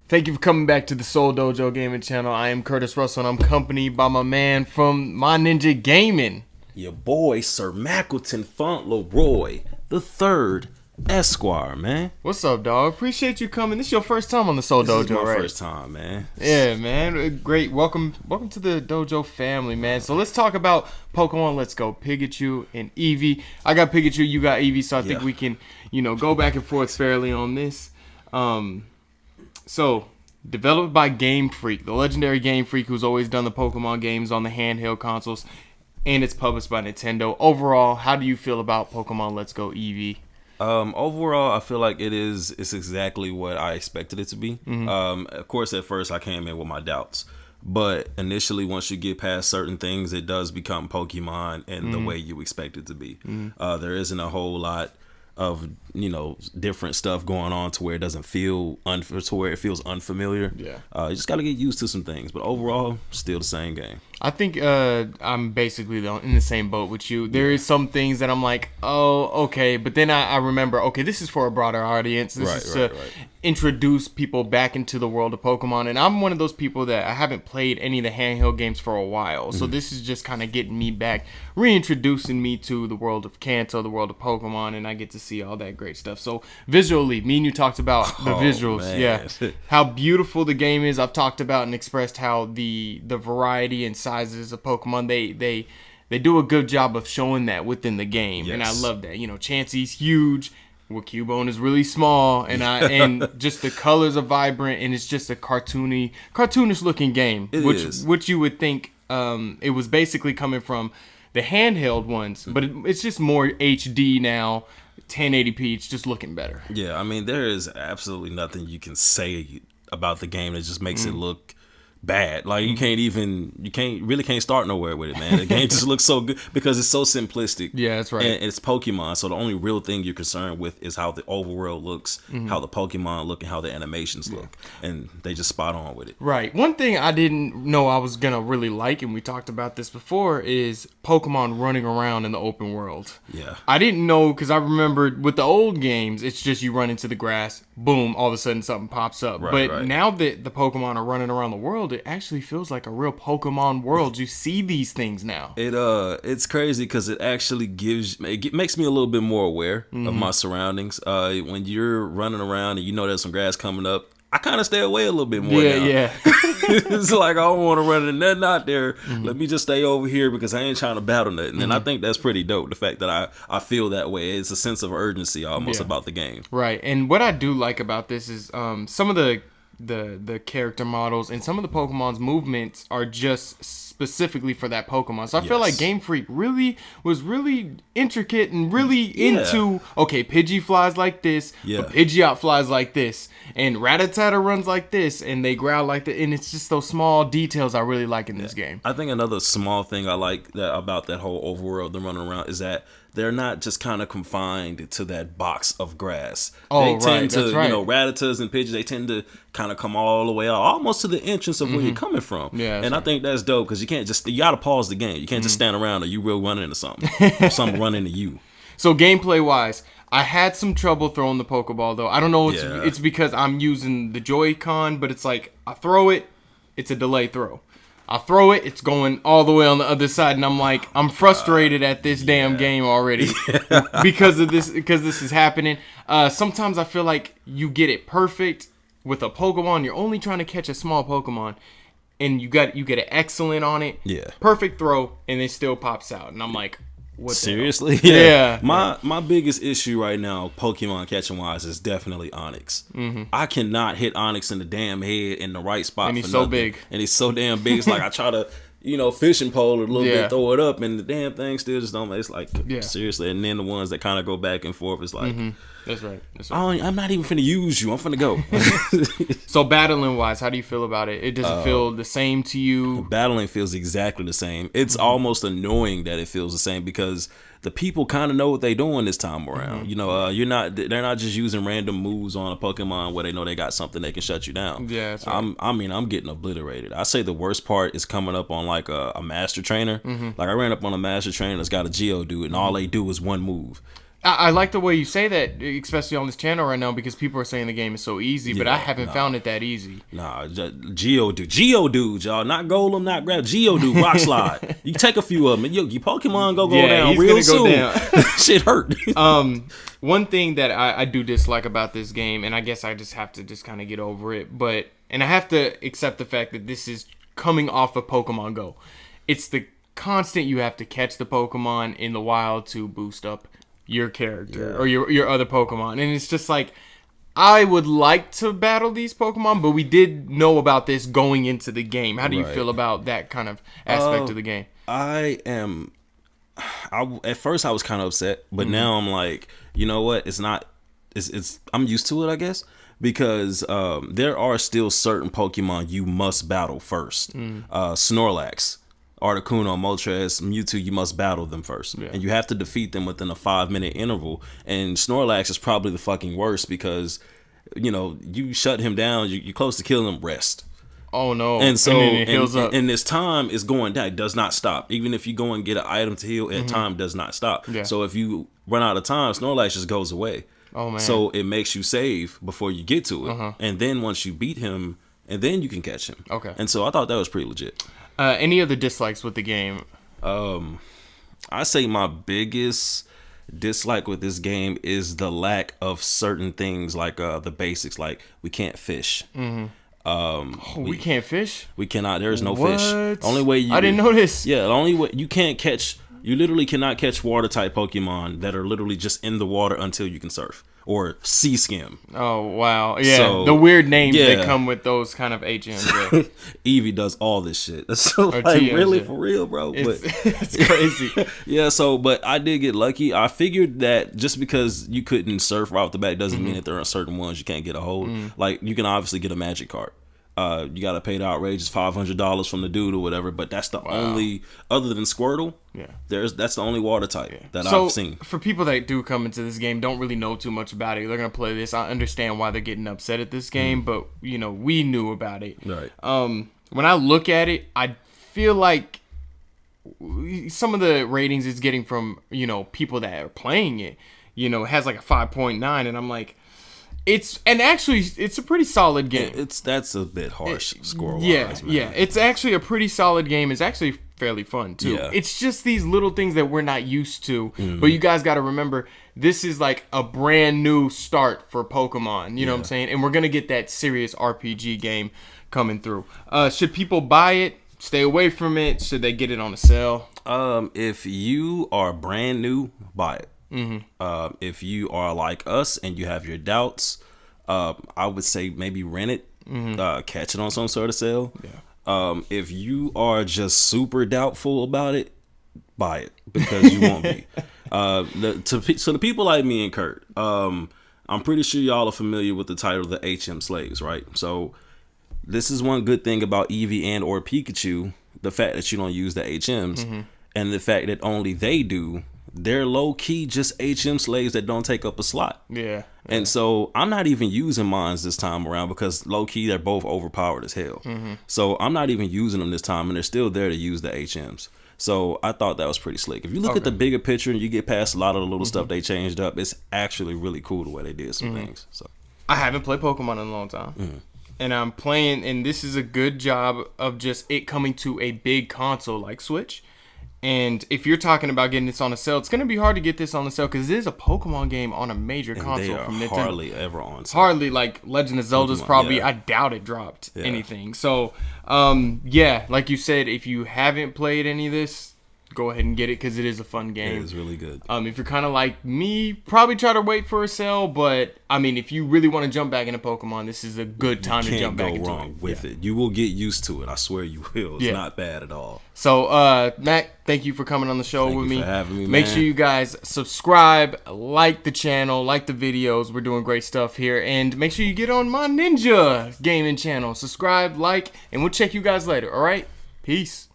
Thank you for coming back to the Soul Dojo Gaming Channel. I am Curtis Russell, and I'm accompanied by my man from My Ninja Gaming. Your boy, Sir Mackleton Fauntleroy the Third Esquire, man. What's up, dog? Appreciate you coming. This is your first time on the Soul Dojo, This is my right? first time, man. Yeah, man. Great. Welcome to the Dojo family, man. So let's talk about Pokemon Let's Go. Pikachu and Eevee. I got Pikachu, you got Eevee, so I think we can, go back and forth fairly on this. So, developed by Game Freak, the legendary Game Freak who's always done the Pokemon games on the handheld consoles, and it's published by Nintendo. Overall, how do you feel about Pokemon Let's Go Eevee? Overall, I feel like it's exactly what I expected it to be. Of course, at first I came in with my doubts, but initially, once you get past certain things, it does become Pokemon in the way you expect it to be. There isn't a whole lot of different stuff going on to where it doesn't feel to where it feels unfamiliar. You just got to get used to some things, but overall, still the same game. I think I'm basically in the same boat with you. There is some things that I'm like, oh, okay, but then I remember, okay, this is for a broader audience. This is to introduce people back into the world of Pokemon, and I'm one of those people that I haven't played any of the handheld games for a while, so this is just kind of getting me back, reintroducing me to the world of Kanto, the world of Pokemon, and I get to see all that great stuff. So visually, me and you talked about the visuals, how beautiful the game is. I've talked about and expressed how the variety and sizes of Pokemon, they do a good job of showing that within the game, and I love that. Chansey's huge, Cubone is really small, and just the colors are vibrant, and it's just a cartoonish looking game, which you would think it was basically coming from the handheld ones, but it's just more HD now. 1080p, it's just looking better. Yeah, I mean, there is absolutely nothing you can say about the game that just makes it look bad. Like you can't start nowhere with it, man. The game just looks so good because it's so simplistic. Yeah, that's right. And it's Pokemon, so the only real thing you're concerned with is how the overworld looks, how the Pokemon look, and how the animations look, and they just spot on with it. Right. One thing I didn't know I was gonna really like, and we talked about this before, is Pokemon running around in the open world. Yeah. I didn't know, because I remembered with the old games, it's just you run into the grass, boom, all of a sudden something pops up. Now that the Pokemon are running around the world, it actually feels like a real Pokemon world. You see these things now. It's crazy because it actually makes me a little bit more aware of my surroundings. When you're running around and there's some grass coming up, I kind of stay away a little bit more now. Yeah. It's like I don't want to run into nothing out there. Let me just stay over here because I ain't trying to battle nothing. And I think that's pretty dope. The fact that I feel that way. It's a sense of urgency almost about the game. Right. And what I do like about this is some of the character models and some of the Pokemon's movements are just specifically for that Pokemon. So I feel like Game Freak was really intricate and really into, okay, Pidgey flies like this, but Pidgeot flies like this, and Rattata runs like this, and they growl like that, and it's just those small details I really like in this game. I think another small thing I like about that whole overworld, them running around, is that they're not just kind of confined to that box of grass. They tend to, Rattatas and Pidgeys, they tend to kind of come all the way out, almost to the entrance of where you're coming from. Yeah, and I think that's dope because you got to pause the game. You can't just stand around or you will run into something. Or something run into you. So gameplay wise, I had some trouble throwing the Pokeball though. I don't know, it's because I'm using the Joy-Con, but it's like I throw it, it's a delay throw. I throw it, it's going all the way on the other side, and I'm like, I'm frustrated at this damn game already because this is happening. Sometimes I feel like you get it perfect with a Pokemon. You're only trying to catch a small Pokemon, and you get an excellent on it. Yeah. Perfect throw, and it still pops out, and I'm like, what? Seriously? Yeah. My biggest issue right now, Pokemon catching wise, is definitely Onyx. I cannot hit Onyx in the damn head in the right spot. And he's so big. And he's so damn big. It's like I try to, fishing pole it a little bit, throw it up, and the damn thing still just don't. It's like seriously. And then the ones that kind of go back and forth, it's like. That's right. I'm not even finna use you. I'm finna go. So battling wise, how do you feel about it? Does it feel the same to you? Battling feels exactly the same. It's almost annoying that it feels the same because the people kind of know what they're doing this time around. They're not just using random moves on a Pokemon where they know they got something that can shut you down. Yeah, that's right. I'm getting obliterated. I say the worst part is coming up on like a master trainer. Like I ran up on a master trainer that's got a Geodude and all they do is one move. I like the way you say that, especially on this channel right now, because people are saying the game is so easy, but I haven't found it that easy. Nah, Geodude, y'all. Not Golem, not Grab. Geodude, Rock Slide. You take a few of them. Your Pokemon go down real soon. Down. Shit hurt. One thing that I do dislike about this game, and I guess I just have to just kind of get over it, and I have to accept the fact that this is coming off of Pokemon Go. It's the constant you have to catch the Pokemon in the wild to boost up your character or your other Pokemon, and it's just like, I would like to battle these Pokemon, but we did know about this going into the game. How do you feel about that kind of aspect of the game? At first I was kind of upset, but now I'm like, you know what, I'm used to it, I guess, because there are still certain Pokemon you must battle first. Snorlax, Articuno, Moltres, Mewtwo, you must battle them first. And you have to defeat them within a 5-minute interval. And Snorlax is probably the fucking worst because, you shut him down, you're close to killing him, rest. Oh no. And so it heals up. And this time is going down. It does not stop. Even if you go and get an item to heal, time does not stop. So if you run out of time, Snorlax just goes away. Oh man. So it makes you save before you get to it. And then once you beat him, and then you can catch him. Okay. And so I thought that was pretty legit. Any other dislikes with the game? I say my biggest dislike with this game is the lack of certain things, like the basics, like we can't fish. We can't fish? We cannot. There is no fish. Only way I didn't know this. Yeah, the only way you can't catch. You literally cannot catch water type Pokemon that are literally just in the water until you can surf or sea skim. Oh wow, yeah, so, the weird names that come with those kind of HMs. Yeah. Eevee does all this shit. So like, TMs, really for real, bro. It's crazy. Yeah. So, but I did get lucky. I figured that just because you couldn't surf right off the bat doesn't mean that there are certain ones you can't get a hold. Like you can obviously get a magic card. You gotta pay the outrageous $500 from the dude or whatever, but that's the only, other than Squirtle, that's the only water type that I've seen. For people that do come into this game, don't really know too much about it, they're gonna play this. I understand why they're getting upset at this game, but we knew about it. Right. When I look at it, I feel like some of the ratings it's getting from people that are playing it, it has like a 5.9, and I'm like, it's a pretty solid game. That's a bit harsh, score-wise. Yeah. It's actually a pretty solid game. It's actually fairly fun too. Yeah. It's just these little things that we're not used to. But you guys got to remember, this is like a brand new start for Pokemon. You know what I'm saying? And we're gonna get that serious RPG game coming through. Should people buy it? Stay away from it? Should they get it on a sale? If you are brand new, buy it. If you are like us and you have your doubts, I would say maybe rent it, catch it on some sort of sale. If you are just super doubtful about it, buy it, because you won't be. So the people like me and Kurt, I'm pretty sure y'all are familiar with the title, the HM Slaves, right? So this is one good thing about Eevee and or Pikachu, the fact that you don't use the HMs, and the fact that only they do. They're low-key just HM slaves that don't take up a slot. Yeah. And so I'm not even using mines this time around because low-key they're both overpowered as hell. So I'm not even using them this time, and they're still there to use the HMs. So I thought that was pretty slick. If you look at the bigger picture and you get past a lot of the little stuff they changed up, it's actually really cool the way they did some things. So I haven't played Pokemon in a long time. And I'm playing, and this is a good job of just it coming to a big console like Switch. And if you're talking about getting this on a sale, it's going to be hard to get this on the sale because it is a Pokemon game on a major console from Nintendo. Hardly ever on sale. Hardly, like Legend of Zelda's probably, I doubt it dropped anything. So, like you said, if you haven't played any of this, go ahead and get it because it is a fun game. It is really good. If you're kind of like me, probably try to wait for a sale. But I mean, if you really want to jump back into Pokemon, this is a good time to jump back into it. You can't go wrong with it. You will get used to it. I swear you will. It's not bad at all. So, Mac, thank you for coming on the show with me. Thank you for having me, Make sure you guys subscribe, like the channel, like the videos. We're doing great stuff here. And make sure you get on my Ninja gaming channel. Subscribe, like, and we'll check you guys later. All right? Peace.